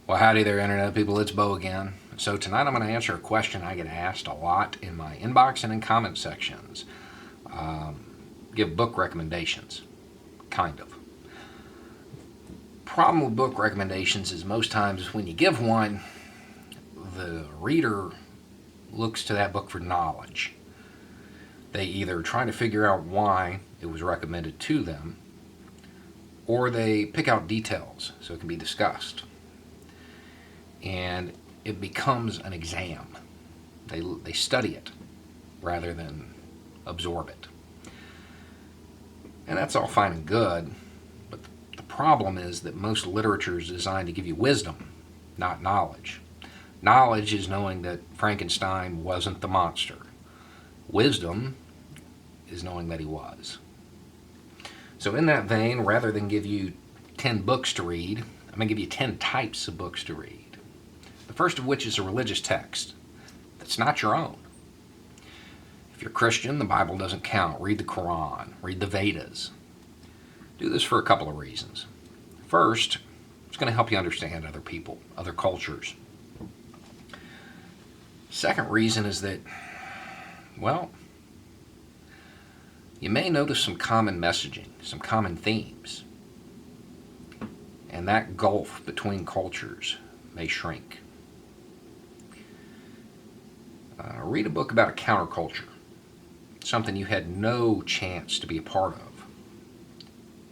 Well, howdy there, Internet people. It's Bo again. So, tonight I'm going to answer a question I get asked a lot in my inbox and in comment sections. Give book recommendations. Kind of. Problem with book recommendations is most times when you give one, the reader looks to that book for knowledge. They either try to figure out why it was recommended to them, or they pick out details so it can be discussed. And it becomes an exam. They study it rather than absorb it. And that's all fine and good, but the problem is that most literature is designed to give you wisdom, not knowledge. Knowledge is knowing that Frankenstein wasn't the monster. Wisdom is knowing that he was. So in that vein, rather than give you 10 books to read, I'm going to give you 10 types of books to read. The first of which is a religious text that's not your own. If you're Christian, the Bible doesn't count. Read the Quran, read the Vedas. Do this for a couple of reasons. First, it's going to help you understand other people, other cultures. Second reason is that, well, you may notice some common messaging, some common themes, and that gulf between cultures may shrink. Read a book about a counterculture, something you had no chance to be a part of,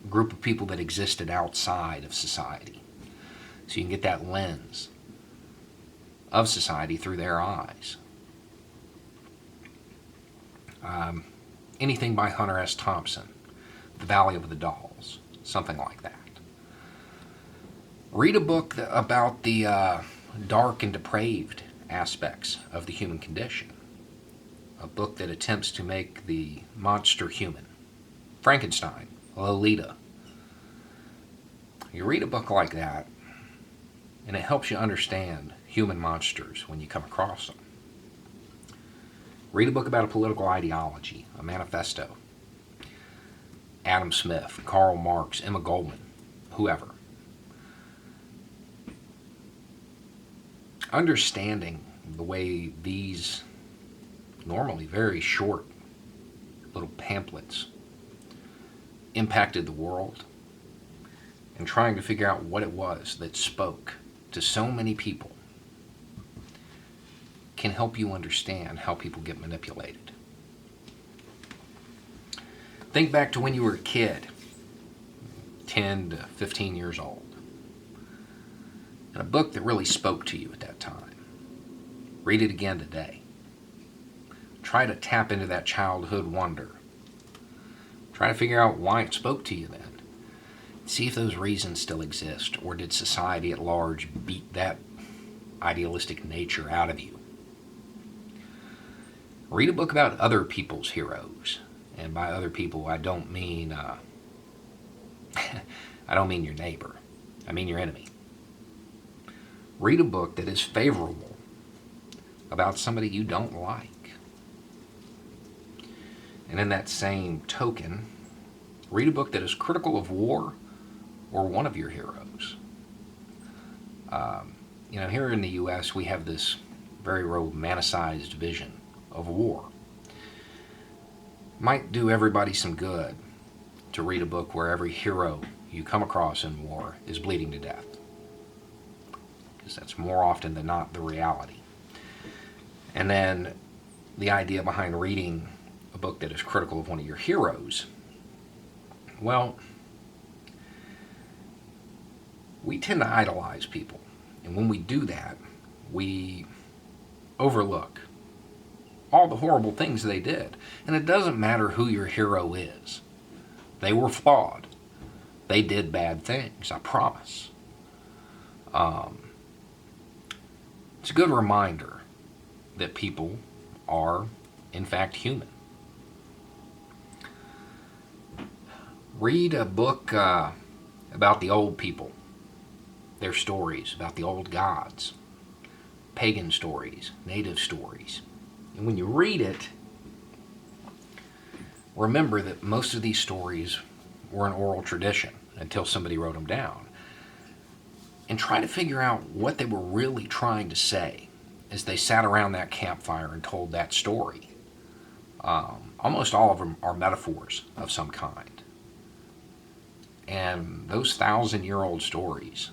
a group of people that existed outside of society, so you can get that lens of society through their eyes. Anything by Hunter S Thompson, The Valley of the Dolls, something like that. Read a book about the dark and depraved aspects of the human condition. A book that attempts to make the monster human. Frankenstein, Lolita. You read a book like that, and it helps you understand human monsters when you come across them. Read a book about a political ideology, a manifesto. Adam Smith, Karl Marx, Emma Goldman, whoever. Understanding the way these normally very short little pamphlets impacted the world, and trying to figure out what it was that spoke to so many people can help you understand how people get manipulated. Think back to when you were a kid, 10 to 15 years old, and a book that really spoke to you at that time. Read it again today. Try to tap into that childhood wonder. Try to figure out why it spoke to you then. See if those reasons still exist, or did society at large beat that idealistic nature out of you? Read a book about other people's heroes. And by other people, I don't mean your neighbor. I mean your enemy. Read a book that is favorable about somebody you don't like. And in that same token, read a book that is critical of war or one of your heroes. Here in the U.S., we have this very romanticized vision of war. Might do everybody some good to read a book where every hero you come across in war is bleeding to death, because that's more often than not the reality. And then the idea behind reading a book that is critical of one of your heroes, well, we tend to idolize people, and when we do that, we overlook all the horrible things they did. And it doesn't matter who your hero is. They were flawed. They did bad things, I promise. It's a good reminder that people are, in fact, human. Read a book about the old people, their stories, about the old gods, pagan stories, native stories. And when you read it, remember that most of these stories were an oral tradition until somebody wrote them down. and try to figure out what they were really trying to say as they sat around that campfire and told that story. Almost all of them are metaphors of some kind. And those 1,000-year-old stories,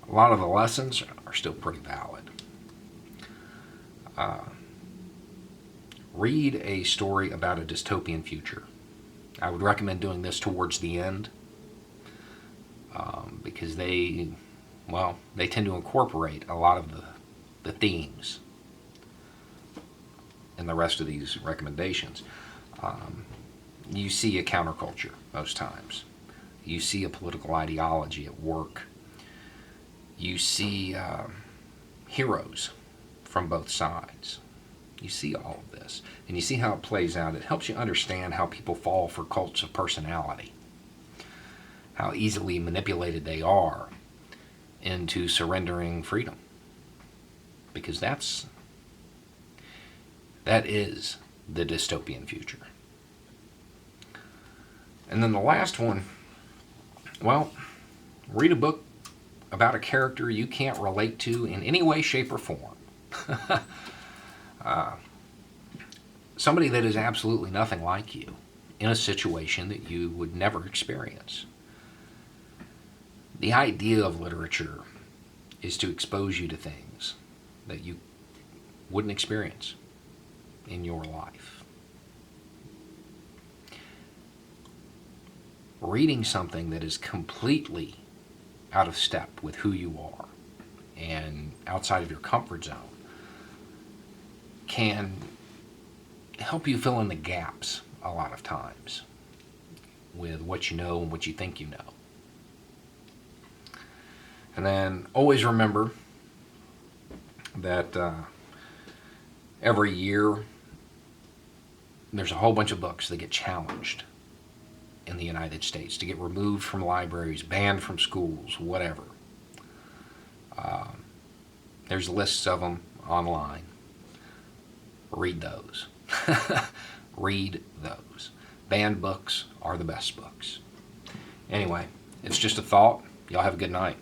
a lot of the lessons are still pretty valid. Read a story about a dystopian future. I would recommend doing this towards the end because they tend to incorporate a lot of the themes in the rest of these recommendations. You see a counterculture most times. You see a political ideology at work. You see heroes from both sides. You see all of this, and you see how it plays out. It helps you understand how people fall for cults of personality, how easily manipulated they are into surrendering freedom, because that is the dystopian future. And then the last one, well, read a book about a character you can't relate to in any way, shape, or form. Somebody that is absolutely nothing like you in a situation that you would never experience. The idea of literature is to expose you to things that you wouldn't experience in your life. Reading something that is completely out of step with who you are and outside of your comfort zone can help you fill in the gaps a lot of times with what you know and what you think you know. And then always remember that every year there's a whole bunch of books that get challenged in the United States to get removed from libraries, banned from schools, whatever. There's lists of them online. Read those. Read those. Banned books are the best books. Anyway, it's just a thought. Y'all have a good night.